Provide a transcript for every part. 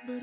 Hey,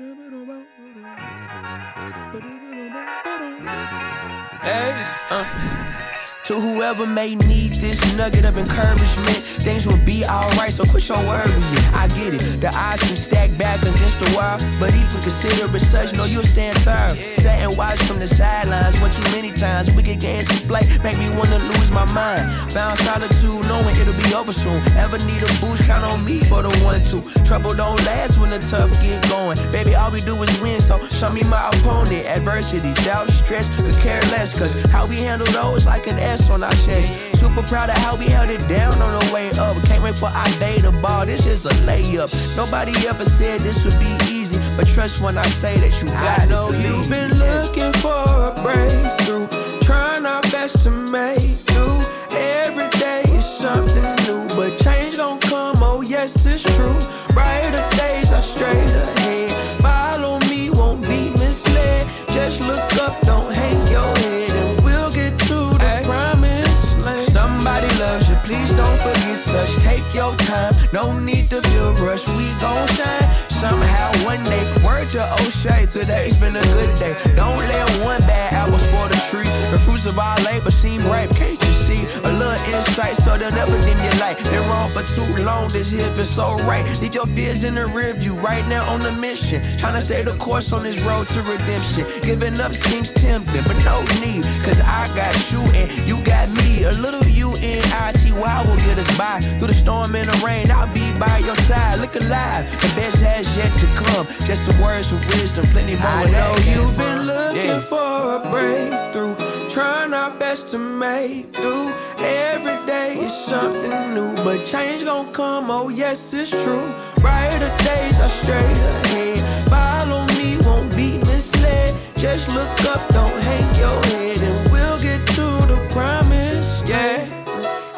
to whoever may need this nugget of encouragement, things will be alright, so quit your worry. I get it, the odds can stack back against the wall, but even consider it such, know you'll stand tall. Sat and watched from the sidelines one too many times. Wicked games we play make me wanna lose my mind. Found solitude knowing it'll be over soon. Ever need a boost, count on me for the 1-2. Trouble don't last when the tough get going. Baby, all we do is win, so show me my opponent. Adversity, doubt, stress, could care less, cause how we handle those like an S on our chest. Super proud of how we held it down on the way up. Can't wait for our day to ball, this is a layup. Nobody ever said this would be easy, but trust when I say that you got it. I know you've been looking for a breakthrough, trying our best to make do. Every day is something new, but change gon' come, oh yes it's true. Brighter days are straight ahead. Follow me, won't be misled. Just look up, don't hang your head, and we'll get to the promised land. Somebody loves you, please don't forget such. Take your time, no need to feel rushed. We gon' shine somehow one day. Word to O'Shea, today's been a good day. Don't let one bad apple spoil the tree. The fruits of our labor seem ripe, can't you see? A little insight so they'll never dim your light. Been wrong for too long, this here feels so right. Leave your fears in the rear view, right now on the mission. Trying to stay the course on this road to redemption. Giving up seems tempting, but no need, cause I got you and you got me. A little UNITY will get us by. Through the storm and the rain, I'll be by your side. Look alive, the best has yet to come. Just some words of wisdom, plenty more. I know you've been looking for a breakthrough, trying our best to make do. Every day is something new, but change gon' come, oh yes it's true. Brighter days are straight ahead. Follow me, won't be misled. Just look up, don't hang your head, and we'll get to the promise, yeah.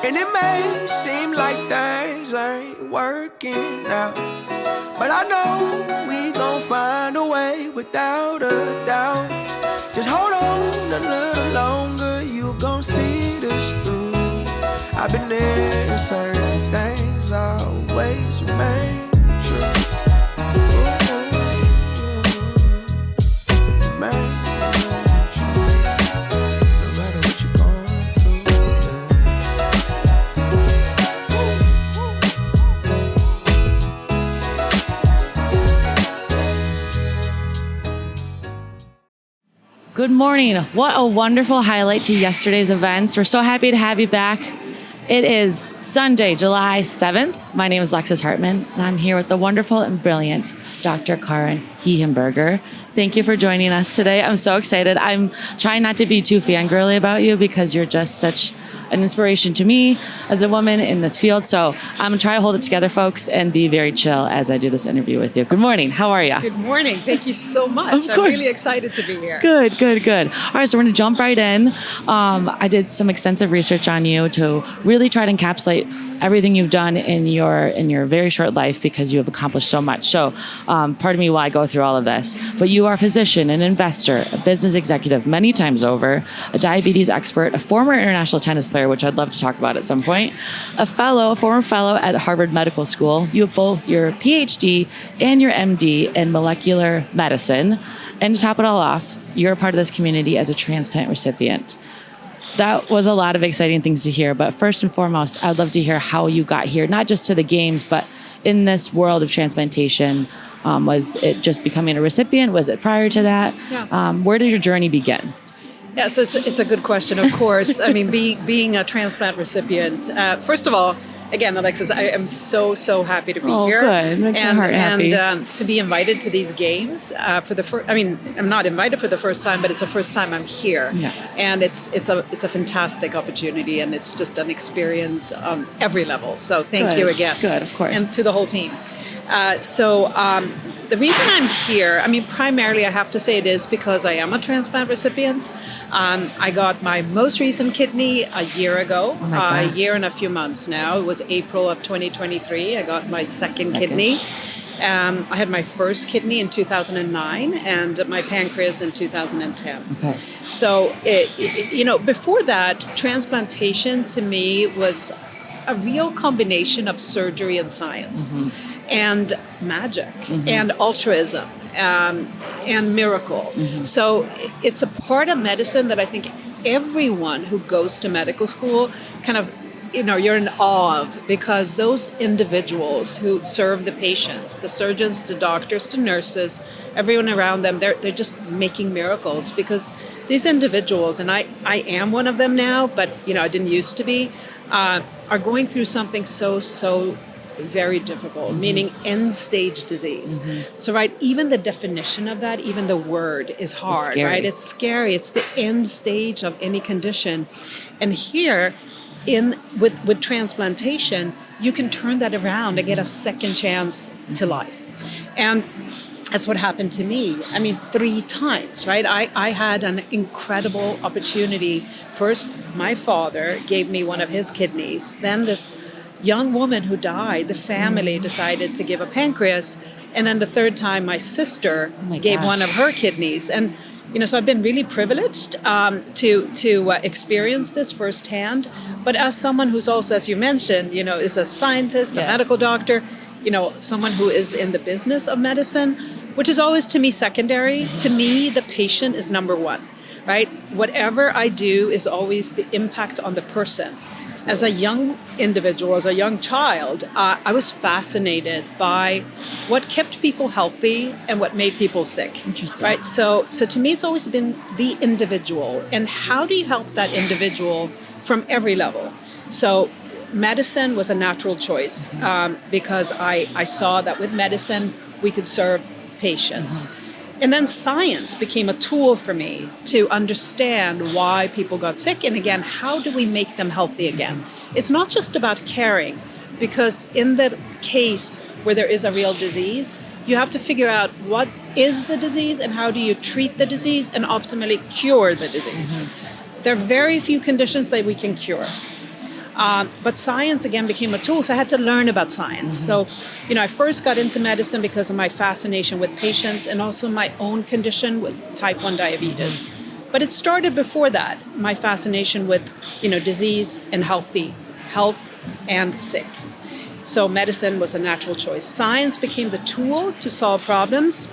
And it may seem like things ain't working out, but I know we gon' find a way without a doubt. Just hold on a little longer, you gon' see this through. I've been there, certain things always remain true. Good morning. What a wonderful highlight to yesterday's events. We're so happy to have you back. It is Sunday, July 7th. My name is Lexis Hartman, and I'm here with the wonderful and brilliant Dr. Karen Hehenberger. Thank you for joining us today. I'm so excited. I'm trying not to be too fangirly about you because you're just such an inspiration to me as a woman in this field. So I'm going to try to hold it together, folks, and be very chill as I do this interview with you. Good morning. How are you? Good morning. Thank you so much. I'm really excited to be here. Good. All right, so we're going to jump right in. I did some extensive research on you to really try to encapsulate everything you've done in your very short life because you have accomplished so much. So pardon me while I go through all of this. But you are a physician, an investor, a business executive many times over, a diabetes expert, a former international tennis player, which I'd love to talk about at some point, a former fellow at Harvard Medical School. You have both your PhD and your MD in molecular medicine. And to top it all off, you're a part of this community as a transplant recipient. That was a lot of exciting things to hear. But first and foremost, I'd love to hear how you got here, not just to the games, but in this world of transplantation. Was it just becoming a recipient? Was it prior to that? Yeah. Where did your journey begin? Yeah, so it's a good question, of course. I mean, being a transplant recipient, first of all, again, Alexis, I am so happy to be here. Oh, good. Makes my heart happy. And to be invited to these games for the first, I mean, I'm not invited for the first time, but it's the first time I'm here. Yeah. And it's a fantastic opportunity, and it's just an experience on every level. So thank you again. Good, of course. And to the whole team. The reason I'm here, I mean, primarily I have to say it is because I am a transplant recipient. I got my most recent kidney a year ago, a year and a few months now. It was April of 2023. I got my second kidney. I had my first kidney in 2009 and my pancreas in 2010. Okay. So, before that, transplantation to me was a real combination of surgery and science. Mm-hmm. And magic and altruism and miracle. So it's a part of medicine that I think everyone who goes to medical school kind of, you're in awe of, because those individuals who serve the patients, the surgeons, the doctors, the nurses, everyone around them, they're just making miracles, because these individuals, and I am one of them now, but I didn't used to be, are going through something so very difficult, meaning end stage disease. So, right, even the definition of that, even the word is hard, right? It's scary. It's the end stage of any condition. And here, with transplantation, you can turn that around and get a second chance to life. And that's what happened to me. 3 times, right? I had an incredible opportunity. First, my father gave me one of his kidneys. Then this young woman who died, the family decided to give a pancreas. And then the third time, my sister gave one of her kidneys. And so I've been really privileged to experience this firsthand. But as someone who's also, as you mentioned, is a scientist, a medical doctor, someone who is in the business of medicine, which is always to me secondary. To me, the patient is number one, right? Whatever I do is always the impact on the person. As a young individual, as a young child, I was fascinated by what kept people healthy and what made people sick. Interesting. Right? So to me, it's always been the individual. And how do you help that individual from every level? So medicine was a natural choice because I saw that with medicine, we could serve patients. And then science became a tool for me to understand why people got sick. And again, how do we make them healthy again? It's not just about caring, because in the case where there is a real disease, you have to figure out what is the disease and how do you treat the disease and optimally cure the disease. There are very few conditions that we can cure. But science, again, became a tool, so I had to learn about science. So, I first got into medicine because of my fascination with patients and also my own condition with type 1 diabetes. But it started before that, my fascination with, disease and health and sick. So medicine was a natural choice. Science became the tool to solve problems.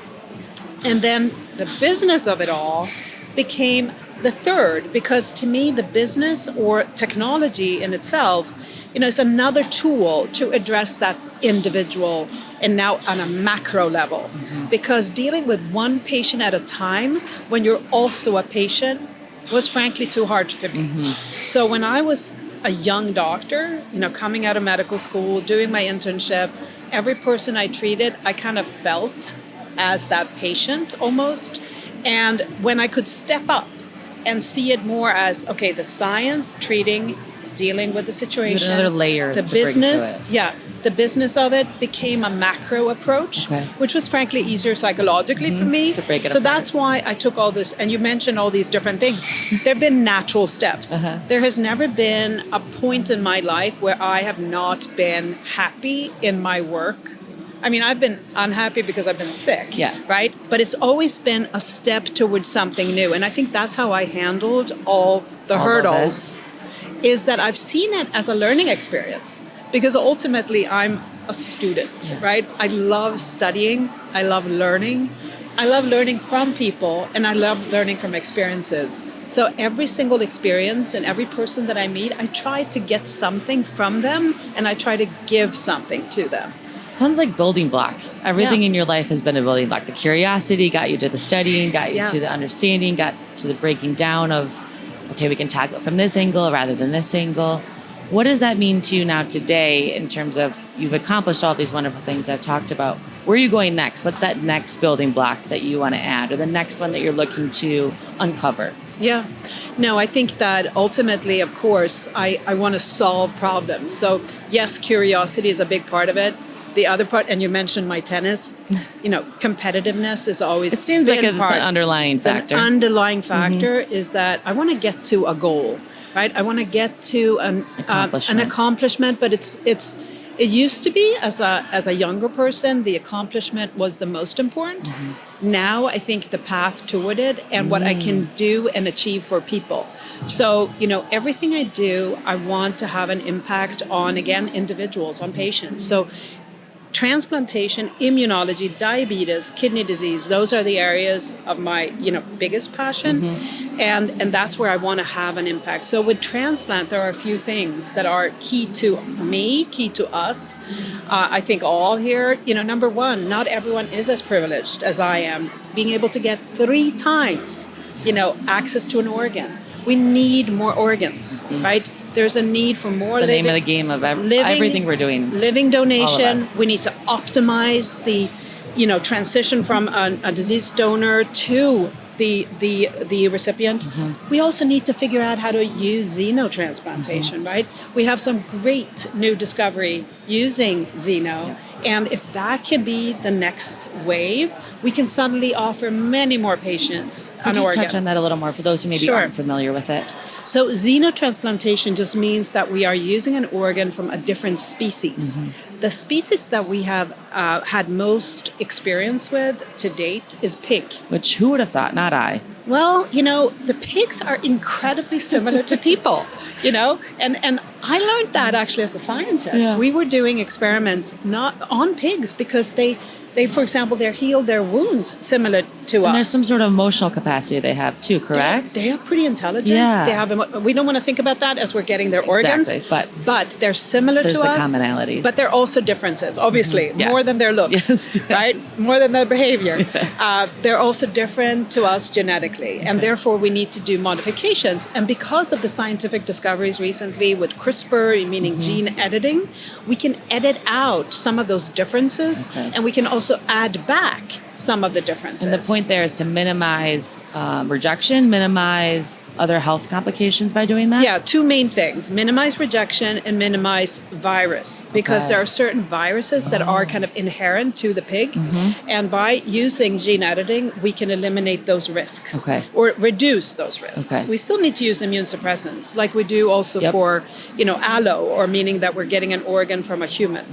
And then the business of it all became the third, because to me, the business or technology in itself, is another tool to address that individual and now on a macro level. Because dealing with one patient at a time when you're also a patient was frankly too hard for me. So when I was a young doctor, coming out of medical school, doing my internship, every person I treated, I kind of felt as that patient almost. And when I could step up and see it more as, okay, the science, treating, dealing with the situation. Another layer. The business, the business of it became a macro approach, which was frankly easier psychologically for me. To break it so apart. That's why I took all this, and you mentioned all these different things. There have been natural steps. There has never been a point in my life where I have not been happy in my work. I've been unhappy because I've been sick, right? But it's always been a step towards something new. And I think that's how I handled all the hurdles, is that I've seen it as a learning experience. Because ultimately, I'm a student, right? I love studying. I love learning. I love learning from people, and I love learning from experiences. So every single experience and every person that I meet, I try to get something from them, and I try to give something to them. Sounds like building blocks. Everything in your life has been a building block. The curiosity got you to the studying, got you to the understanding, got to the breaking down of, okay, we can tackle it from this angle rather than this angle. What does that mean to you now today in terms of you've accomplished all these wonderful things I've talked about? Where are you going next? What's that next building block that you want to add, or the next one that you're looking to uncover? Yeah. No, I think that ultimately, of course, I want to solve problems. So yes, curiosity is a big part of it. The other part, and you mentioned my tennis, competitiveness is always. It seems like it's an underlying factor. An underlying factor is that I want to get to a goal, right? I want to get to an accomplishment, but it used to be as a younger person, the accomplishment was the most important. Now I think the path toward it and what I can do and achieve for people. So, everything I do, I want to have an impact on, again, individuals, on patients. So transplantation, immunology, diabetes, kidney disease, those are the areas of my, biggest passion. And that's where I want to have an impact. So with transplant, there are a few things that are key to me, key to us. I think all here, number one, not everyone is as privileged as I am. Being able to get 3 times, access to an organ. We need more organs, right? There's a need for more. It's the name of the game of everything we're doing. Living donation. We need to optimize the, transition from a diseased donor to the recipient. We also need to figure out how to use xenotransplantation, right? We have some great new discovery using xeno. And if that can be the next wave, we can suddenly offer many more patients an organ. Could you touch on that a little more for those who maybe aren't familiar with it? So xenotransplantation just means that we are using an organ from a different species. The species that we have had most experience with to date is pig. Which, who would have thought? Not I. Well, the pigs are incredibly similar to people, and I learned that actually as a scientist. Yeah. We were doing experiments not on pigs because they, for example, they healed their wounds similar to us. And there's some sort of emotional capacity they have too, correct? They are pretty intelligent. Yeah. They have. We don't want to think about that as we're getting their organs. Exactly, but they're similar to us. There's the commonalities. But there are also differences, obviously, Yes. more than their looks, Yes. right? More than their behavior. They're also different to us genetically, and therefore we need to do modifications. And because of the scientific discoveries recently with CRISPR, meaning gene editing, we can edit out some of those differences, and we can also add back some of the differences. And the point there is to minimize rejection, minimize other health complications by doing that? Yeah, 2 main things. Minimize rejection and minimize virus. Because there are certain viruses that are kind of inherent to the pig. And by using gene editing, we can eliminate those risks. Or reduce those risks. We still need to use immune suppressants, like we do also for, allo, or meaning that we're getting an organ from a human.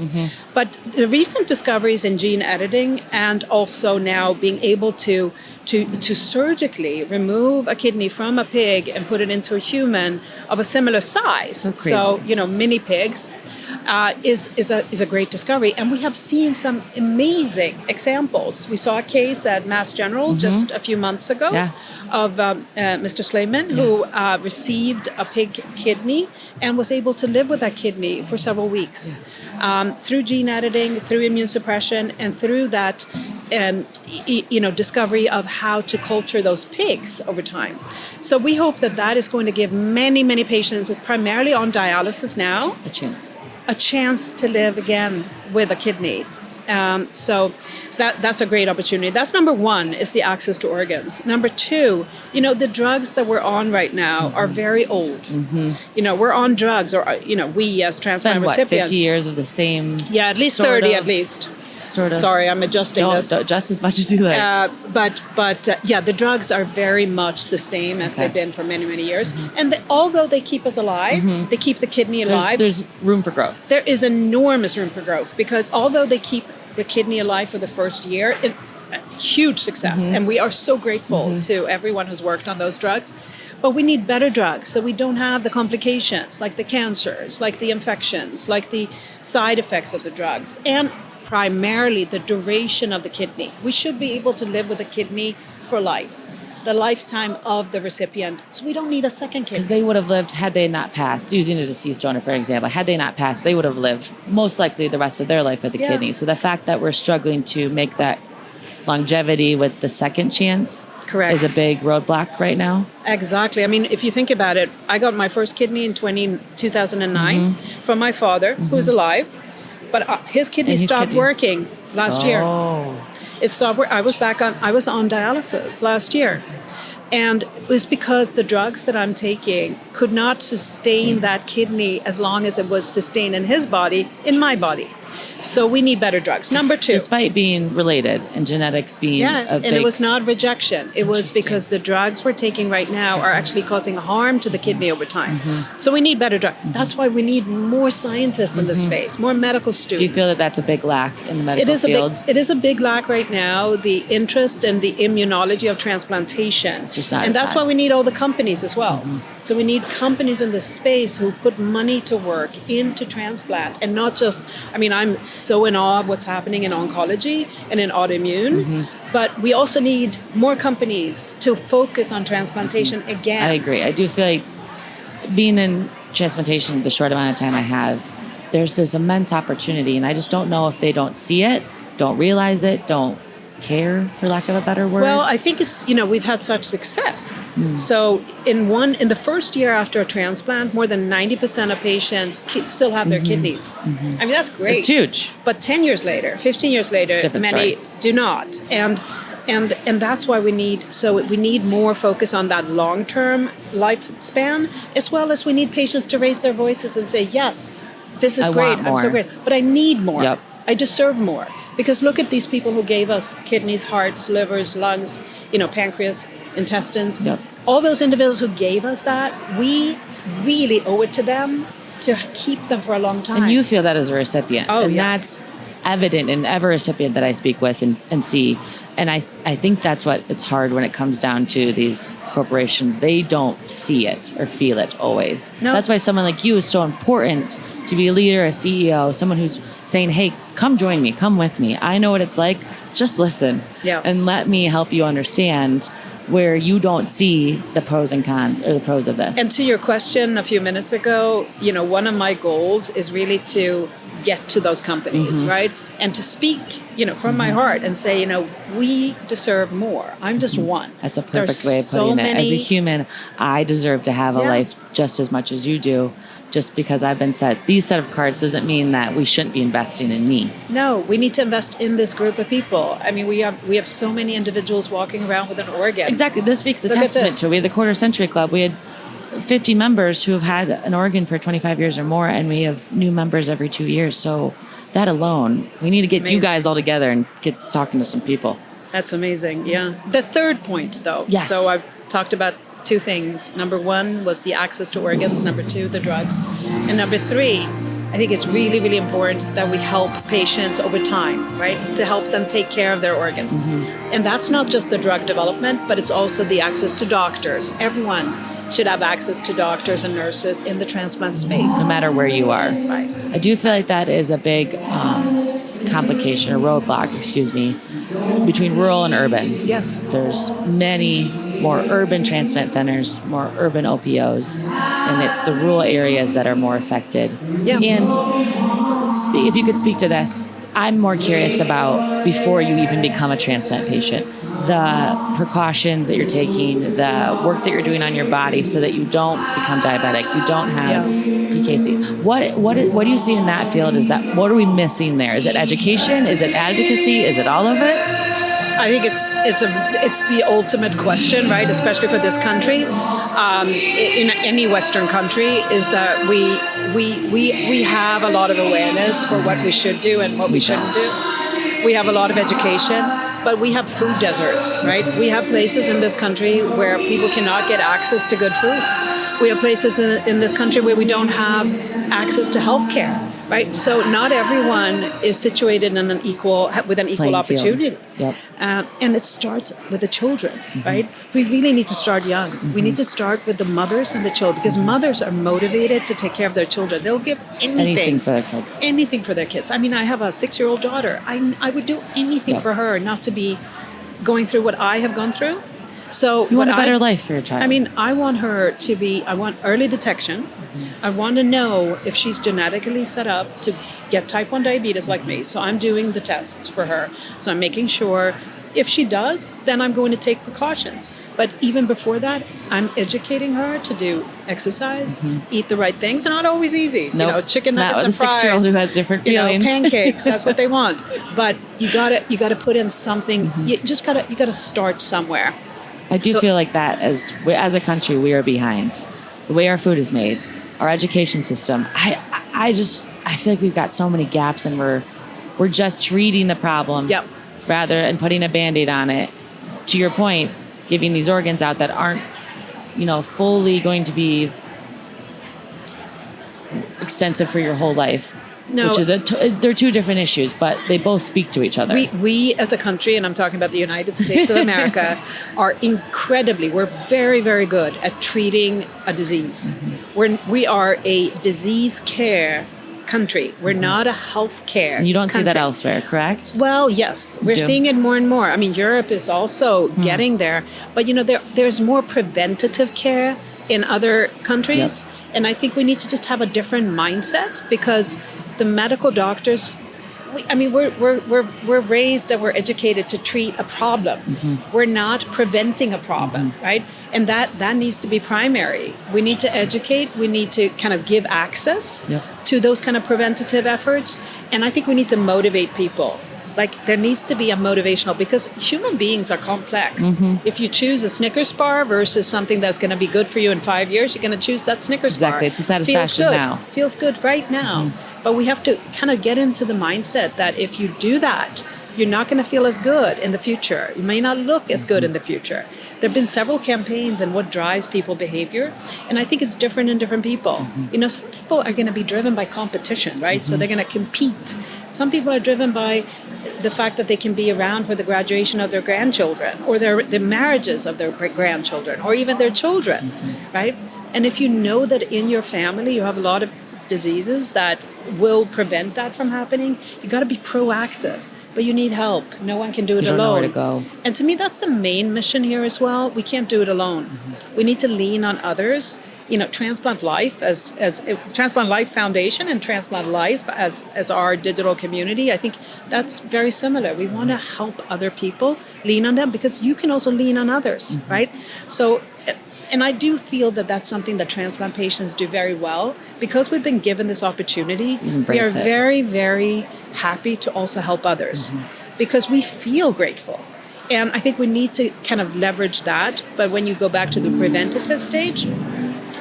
But the recent discoveries in gene editing, and also now being able to surgically remove a kidney from a pig and put it into a human of a similar size, so mini pigs, is a great discovery. And we have seen some amazing examples. We saw a case at Mass General just a few months ago of Mr. Slayman, who received a pig kidney and was able to live with that kidney for several weeks through gene editing, through immune suppression, and through that discovery of how to culture those pigs over time. So we hope that is going to give many, many patients, primarily on dialysis now, a chance to live again with a kidney. So that's a great opportunity. That's number one, is the access to organs. Number two, the drugs that we're on right now are very old. We're on drugs, or we as transplant recipients. 50 years of the same. Yeah, at least 30 at least. Sort of. Sorry, I'm adjusting this. Don't adjust as much as you like. But the drugs are very much the same as they've been for many, many years. And although they keep us alive, they keep the kidney alive. There's room for growth. There is enormous room for growth, because although they keep the kidney alive for the first year, huge success. And we are so grateful to everyone who's worked on those drugs. But we need better drugs, so we don't have the complications, like the cancers, like the infections, like the side effects of the drugs. And primarily the duration of the kidney. We should be able to live with a kidney for life, the lifetime of the recipient. So we don't need a second kidney. Because they would have lived, had they not passed, using a deceased donor for example, had they not passed, they would have lived most likely the rest of their life with the kidney. So the fact that we're struggling to make that longevity with the second chance is a big roadblock right now. Exactly. I mean, if you think about it, I got my first kidney in 2009 from my father, who's alive. But his kidney stopped working last year. It stopped. I was on dialysis last year, and it was because the drugs that I'm taking could not sustain that kidney as long as it was sustained in his body, in my body. So we need better drugs. Number two. Despite being related and genetics being a big... and it was not rejection. It was because the drugs we're taking right now are actually causing harm to the kidney over time. So we need better drugs. That's why we need more scientists in this space, more medical students. Do you feel that that's a big lack in the medical field? It is a big lack right now, the interest in the immunology of transplantation. It's just not and that's why we need all the companies as well. So we need companies in this space who put money to work into transplant, and not just, I'm so in awe of what's happening in oncology and in autoimmune. But we also need more companies to focus on transplantation again. I agree. I do feel like being in transplantation the short amount of time I have, there's this immense opportunity, and I just don't know if they don't see it, don't realize it, don't care, for lack of a better word. Well, I think it's, we've had such success. So in the first year after a transplant, more than 90% of patients still have their kidneys. I mean, that's great. It's huge. But 10 years later, 15 years later, many do not. And that's why we need more focus on that long-term lifespan, as well as we need patients to raise their voices and say, yes, this is great, I'm so great, but I need more. Yep. I deserve more. Because look at these people who gave us kidneys, hearts, livers, lungs, pancreas, intestines. Yep. All those individuals who gave us that, we really owe it to them to keep them for a long time. And you feel that as a recipient. Oh, and yeah. that's evident in every recipient that I speak with and see. And I think that's what it's hard when it comes down to these corporations. They don't see it or feel it always. No. So that's why someone like you is so important to be a leader, a CEO, someone who's saying, hey, come join me, come with me. I know what it's like. Just listen. Yeah. And let me help you understand where you don't see the pros and cons or the pros of this. And to your question a few minutes ago, one of my goals is really to get to those companies, right? And to speak, from my heart and say, we deserve more. I'm just one. That's a perfect way of putting it. As a human, I deserve to have a life just as much as you do. Just because I've been these set of cards doesn't mean that we shouldn't be investing in me. No, we need to invest in this group of people. I mean, we have so many individuals walking around with an organ. Exactly. This speaks a testament to it. We had the Quarter Century Club. We had 50 members who have had an organ for 25 years or more, and we have new members every 2 years. So that alone, we need to get you guys all together and get talking to some people. That's amazing. Yeah. The third point, though. Yes. So I've talked about two things. Number one was the access to organs. Number two, the drugs. And number three, I think it's really, really important that we help patients over time, right? To help them take care of their organs. And that's not just the drug development, but it's also the access to doctors. Everyone should have access to doctors and nurses in the transplant space. No matter where you are. Right. I do feel like that is a big complication or roadblock, between rural and urban. Yes. There's many more urban transplant centers, more urban OPOs, and it's the rural areas that are more affected. Yeah. And if you could speak to this, I'm more curious about, before you even become a transplant patient, the precautions that you're taking, the work that you're doing on your body so that you don't become diabetic, you don't have PKC. What do you see in that field? What are we missing there? Is it education? Is it advocacy? Is it all of it? I think it's the ultimate question, right? Especially for this country, in any Western country, is that we have a lot of awareness for what we should do and what we shouldn't do. We have a lot of education, but we have food deserts, right? We have places in this country where people cannot get access to good food. We have places in this country where we don't have access to health care, right? So not everyone is situated with an equal opportunity. Yep. And it starts with the children, right? We really need to start young. We need to start with the mothers and the children, because mothers are motivated to take care of their children. They'll give anything for their kids. Anything for their kids. I mean, I have a 6-year-old daughter. I would do anything for her not to be going through what I have gone through. So you want a better life for your child. I mean, I want early detection. I want to know if she's genetically set up to get type 1 diabetes like me. So I'm doing the tests for her. So I'm making sure if she does, then I'm going to take precautions. But even before that, I'm educating her to do exercise, eat the right things. It's not always easy. Nope. Chicken nuggets and fries. Not with a 6-year-old who has different feelings. Pancakes. That's what they want. But you gotta put in something. You gotta start somewhere. I do feel like that as a country, we are behind. The way our food is made, our education system. I feel like we've got so many gaps, and we're just treating the problem rather and putting a Band-Aid on it. To your point, giving these organs out that aren't, fully going to be extensive for your whole life. No, which is they're two different issues, but they both speak to each other. We as a country, and I'm talking about the United States of America, we're very, very good at treating a disease. We are a disease care country. We're not a healthcare. And you don't see that country. elsewhere, correct? Well, yes, we're seeing it more and more. I mean, Europe is also getting there, but there's more preventative care in other countries, and I think we need to just have a different mindset, because the medical doctors, we're raised and we're educated to treat a problem. We're not preventing a problem, right? And that needs to be primary. We need to educate. We need to kind of give access to those kind of preventative efforts, and I think we need to motivate people. Like, there needs to be a motivational, because human beings are complex. If you choose a Snickers bar versus something that's going to be good for you in 5 years, you're going to choose that Snickers bar. Exactly. It's a satisfaction now. Feels good right now. But we have to kind of get into the mindset that if you do that, you're not going to feel as good in the future. You may not look as good in the future. There have been several campaigns and what drives people behavior. And I think it's different in different people. Some people are going to be driven by competition, right? So they're going to compete. Some people are driven by the fact that they can be around for the graduation of their grandchildren, or the marriages of their grandchildren, or even their children, right? And if you know that in your family you have a lot of diseases that will prevent that from happening, you got to be proactive. But you need help. No one can do it alone. You don't know where to go. And to me, that's the main mission here as well. We can't do it alone. We need to lean on others. Transplant Life as Transplant Life Foundation and Transplant Life as our digital community, I think that's very similar. We want to help other people, lean on them, because you can also lean on others, right? So, and I do feel that that's something that transplant patients do very well, because we've been given this opportunity. We are very, very happy to also help others, because we feel grateful. And I think we need to kind of leverage that. But when you go back to the preventative stage,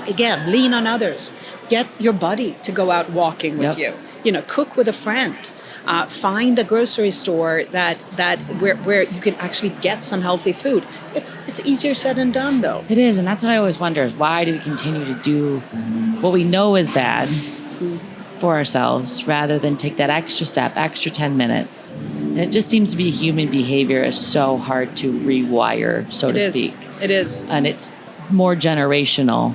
again, lean on others. Get your buddy to go out walking with you. Cook with a friend. Find a grocery store that where you can actually get some healthy food. It's easier said than done, though. It is, and that's what I always wonder, is why do we continue to do what we know is bad for ourselves rather than take that extra step, extra 10 minutes? And it just seems to be human behavior is so hard to rewire, so to speak. It is. And it's more generational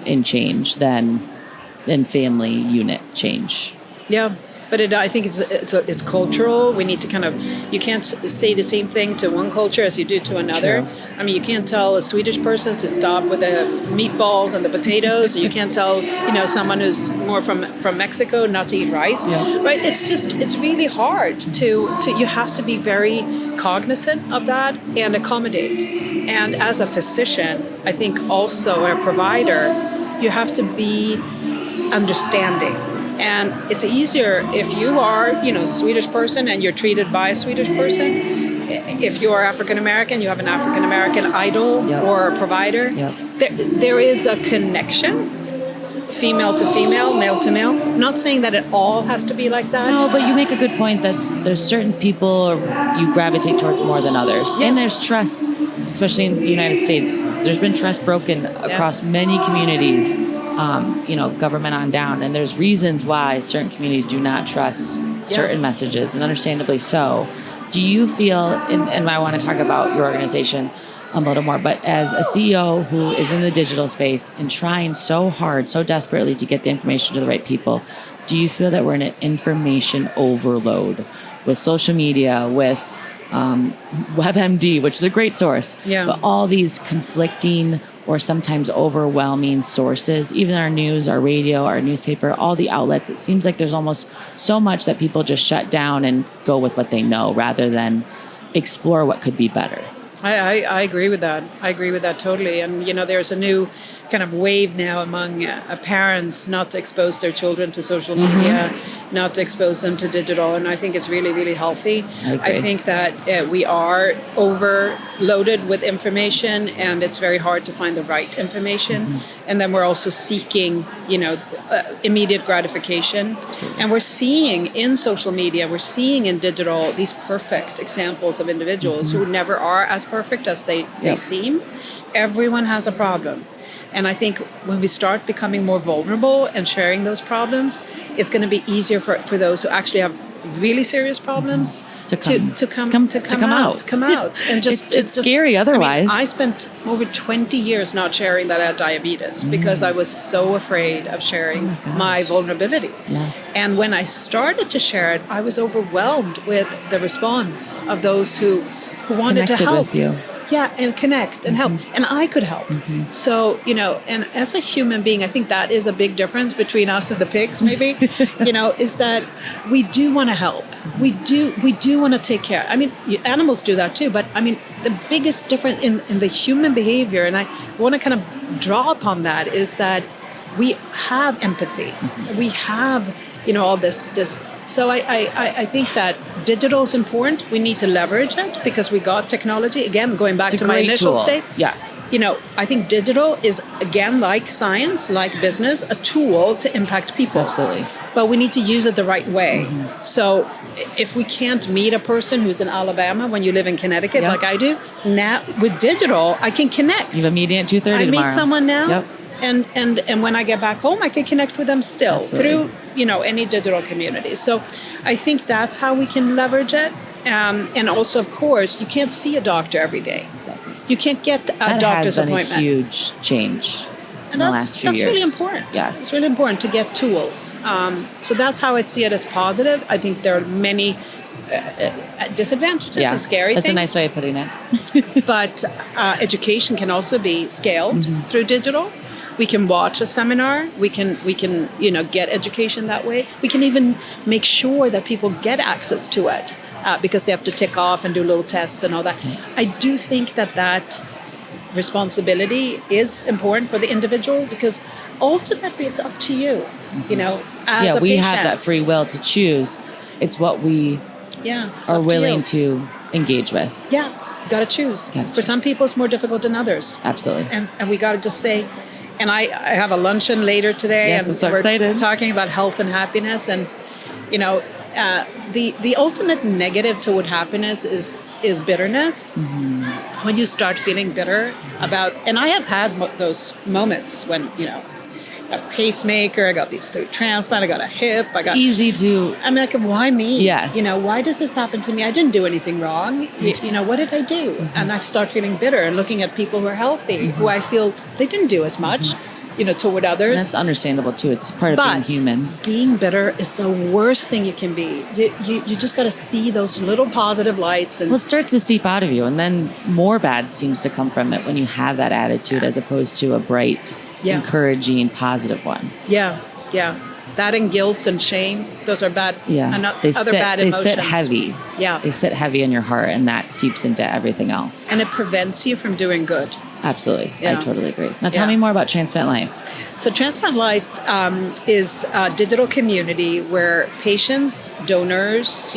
in change than in family unit change. Yeah. But I think it's cultural. We need to kind of, you can't say the same thing to one culture as you do to another. True. I mean, you can't tell a Swedish person to stop with the meatballs and the potatoes, or you can't tell, someone who's more from Mexico not to eat rice. Right? It's really hard to you have to be very cognizant of that and accommodate. And as a physician, I think also a provider, you have to be understanding. And it's easier if you are, a Swedish person and you're treated by a Swedish person. If you are African American, you have an African American idol or a provider. There is a connection, female to female, male to male. Not saying that it all has to be like that. No, but you make a good point that there's certain people you gravitate towards more than others. Yes. And there's trust, especially in the United States. There's been trust broken across many communities. Government on down. And there's reasons why certain communities do not trust certain messages, and understandably so. Do you feel, and I want to talk about your organization a little more, but as a CEO who is in the digital space and trying so hard, so desperately to get the information to the right people, do you feel that we're in an information overload with social media, with WebMD, which is a great source, but all these conflicting or sometimes overwhelming sources, even our news, our radio, our newspaper, all the outlets, it seems like there's almost so much that people just shut down and go with what they know rather than explore what could be better. I agree with that. I agree with that totally. And, there's a new kind of wave now among parents not to expose their children to social media, not to expose them to digital. And I think it's really, really healthy. I think that we are overloaded with information, and it's very hard to find the right information. And then we're also seeking, immediate gratification. Absolutely. And we're seeing in social media, we're seeing in digital these perfect examples of individuals who never are as perfect as they seem. Everyone has a problem. And I think when we start becoming more vulnerable and sharing those problems, it's going to be easier for those who actually have really serious problems To come out. And just it's scary otherwise. I spent over 20 years not sharing that I had diabetes because I was so afraid of sharing my vulnerability. Yeah. And when I started to share it, I was overwhelmed with the response of those who wanted Connected to help. with you. Yeah, and connect and help. And I could help. So, and as a human being, I think that is a big difference between us and the pigs, maybe, is that we do want to help. We do want to take care. I mean, animals do that too, but I mean, the biggest difference in the human behavior, and I want to kind of draw upon that, is that we have empathy. We have, all this. So I think that digital is important. We need to leverage it because we got technology. Again, going back to my initial state. Yes. I think digital is, again, like science, like business, a tool to impact people. Absolutely. But we need to use it the right way. So if we can't meet a person who's in Alabama when you live in Connecticut, like I do, now with digital, I can connect. You have a meeting at 2:30 tomorrow. I meet someone now. Yep. And when I get back home, I can connect with them still. Absolutely. Through, any digital community. So I think that's how we can leverage it. And also, of course, you can't see a doctor every day. Exactly. You can't get a doctor's That has been appointment. a huge change in the last few years. That's really important. Yes. It's really important to get tools. So that's how I see it as positive. I think there are many disadvantages and scary that's things. a nice way of putting it. But education can also be scaled through digital. We can watch a seminar. We can get education that way. We can even make sure that people get access to it because they have to tick off and do little tests and all that. I do think that responsibility is important for the individual because ultimately it's up to you. As a we patient. have that free will to choose. It's what we are willing to engage with. Yeah, you got to choose. For some people, it's more difficult than others. Absolutely. And we got to just say. And I have a luncheon later today. Yes, and I'm so we're excited. Talking about health and happiness. And, the ultimate negative toward happiness is bitterness. When you start feeling bitter about, and I have had those moments when, a pacemaker, I got these through transplant, I got a hip. It's easy to... I'm like, why me? Yes. Why does this happen to me? I didn't do anything wrong. What did I do? And I start feeling bitter and looking at people who are healthy, who I feel they didn't do as much, toward others. And that's understandable too. It's part of being human. Being bitter is the worst thing you can be. You just got to see those little positive lights. And it starts to seep out of you, and then more bad seems to come from it when you have that attitude as opposed to a bright, encouraging, positive one. Yeah. That and guilt and shame, those are bad. Yeah. Bad emotions. They sit heavy. Yeah. They sit heavy in your heart, and that seeps into everything else. And it prevents you from doing good. Absolutely. Yeah. I totally agree. Now tell me more about Transplant Life. So Transplant Life is a digital community where patients, donors,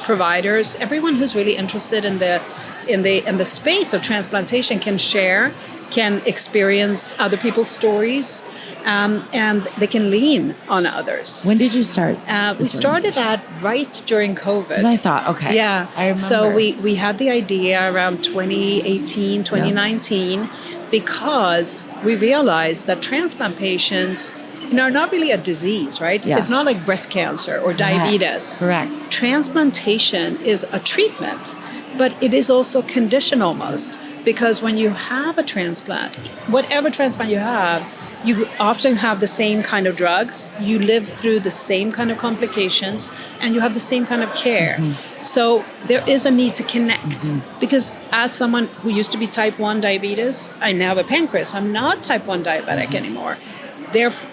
providers, everyone who's really interested in the space of transplantation can share, can experience other people's stories, and they can lean on others. When did you start? We started that right during COVID. That's what I thought. Okay. Yeah. I remember. So we had the idea around 2018, 2019, because we realized that transplant patients are not really a disease, right? Yeah. It's not like breast cancer or diabetes. Correct. Transplantation is a treatment, but it is also condition almost, because when you have a transplant, whatever transplant you have, you often have the same kind of drugs, you live through the same kind of complications, and you have the same kind of care. So there is a need to connect, because as someone who used to be type 1 diabetes, I now have a pancreas. I'm not type 1 diabetic anymore.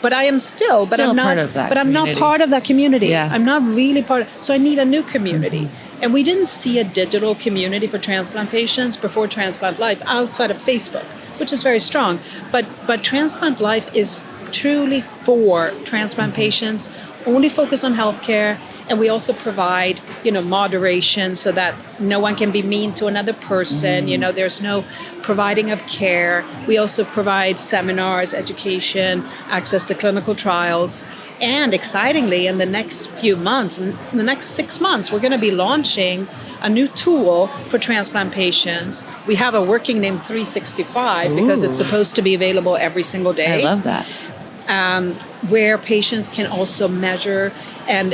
But I am still but I'm not part of that but I'm community. not part of that community. Yeah. I'm not really part of, so I need a new community. And we didn't see a digital community for transplant patients before Transplant Life outside of Facebook, which is very strong. But Transplant Life is truly for transplant patients, only focused on healthcare. And we also provide, moderation so that no one can be mean to another person. There's no providing of care. We also provide seminars, education, access to clinical trials. And excitingly, in the next few months, in the next 6 months, we're going to be launching a new tool for transplant patients. We have a working name 365 because it's supposed to be available every single day. I love that. where patients can also measure and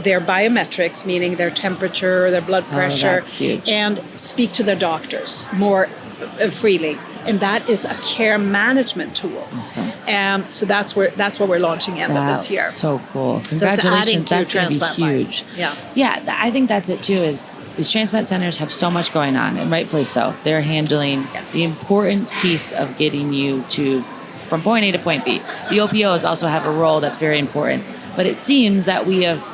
their biometrics, meaning their temperature, their blood pressure, that's huge. and speak to their doctors more freely. And that is a care management tool. Awesome. So that's what we're launching end of this year. So cool. So it's adding Congratulations. to That's going to be transplant huge. life. Yeah, I think that's it too, is these transplant centers have so much going on, and rightfully so. They're handling the important piece of getting you from point A to point B. The OPOs also have a role that's very important, but it seems that we have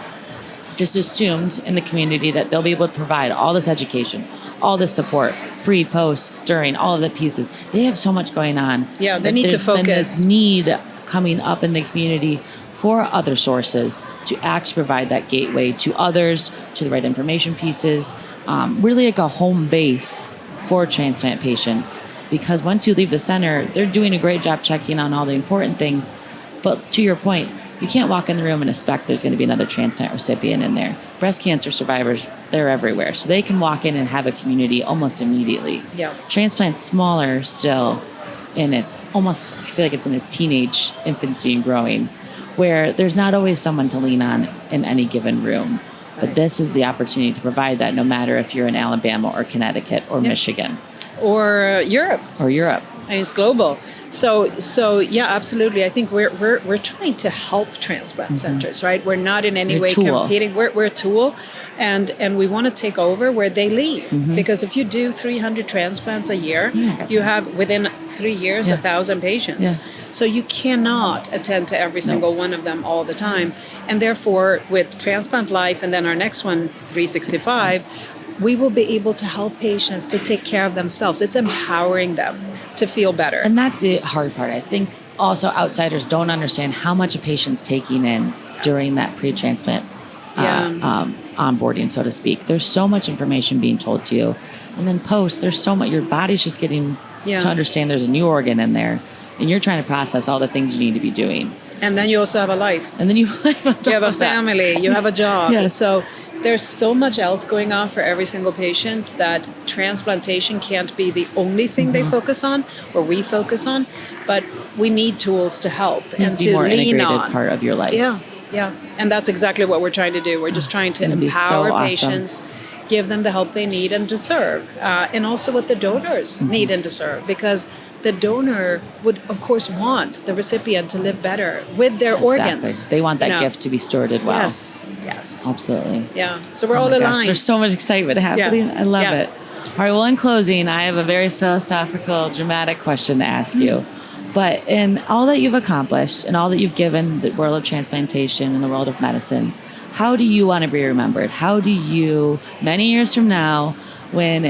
just assumed in the community that they'll be able to provide all this education, all this support, pre, post, during, all of the pieces. They have so much going on. Yeah, they need to focus. Been this need coming up in the community for other sources to actually provide that gateway to others, to the right information pieces, really like a home base for transplant patients. Because once you leave the center, they're doing a great job checking on all the important things. But to your point, you can't walk in the room and expect there's going to be another transplant recipient in there. Breast cancer survivors, they're everywhere. So they can walk in and have a community almost immediately. Yeah. Transplant's smaller still, and it's almost, I feel like it's in its teenage infancy and growing, where there's not always someone to lean on in any given room. But this is the opportunity to provide that, no matter if you're in Alabama or Connecticut or Michigan. Or Europe. And it's global. So yeah, absolutely. I think we're trying to help transplant centers, right? We're not in any way competing. We're a tool, and we want to take over where they leave. Because if you do 300 transplants a year, you have within 3 years 1,000 patients. So you cannot attend to every single one of them all the time. And therefore, with Transplant Life and then our next one, 365, we will be able to help patients to take care of themselves. It's empowering them to feel better. And that's the hard part. I think also outsiders don't understand how much a patient's taking in during that pre-transplant onboarding, so to speak. There's so much information being told to you. And then post, there's so much, your body's just getting to understand there's a new organ in there. And you're trying to process all the things you need to be doing. And then you also have a life. And then you have a family, you have a job. So there's so much else going on for every single patient that transplantation can't be the only thing they focus on or we focus on, but we need tools to help and to more lean integrated on. Part of your life. Yeah. And that's exactly what we're trying to do. We're just trying to empower patients, give them the help they need and deserve, and also what the donors need and deserve, because the donor would, of course, want the recipient to live better with their organs. They want that gift to be stewarded well. Yes. Absolutely. Yeah. So we're all aligned. There's so much excitement happening. I love it. All right. Well, in closing, I have a very philosophical, dramatic question to ask you. But in all that you've accomplished and all that you've given the world of transplantation and the world of medicine, how do you want to be remembered? How do you, many years from now, when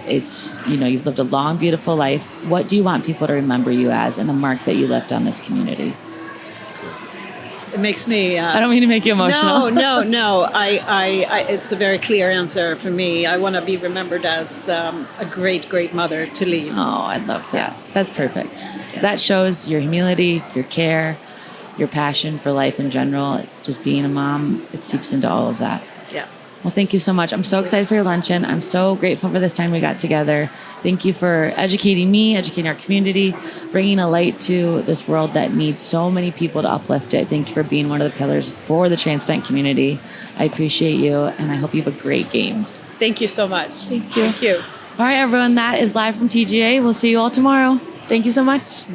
it's, you've lived a long, beautiful life, what do you want people to remember you as and the mark that you left on this community? It makes me... I don't mean to make you emotional. No. I it's a very clear answer for me. I want to be remembered as a great, great mother to leave. Oh, I love that. That's perfect. That shows your humility, your care, your passion for life in general. Just being a mom, it seeps into all of that. Yeah. Well, thank you so much. I'm so excited for your luncheon. I'm so grateful for this time we got together. Thank you for educating me, educating our community, bringing a light to this world that needs so many people to uplift it. Thank you for being one of the pillars for the transplant community. I appreciate you, and I hope you have a great games. Thank you so much. Thank you. Thank you. All right, everyone, that is live from TGA. We'll see you all tomorrow. Thank you so much.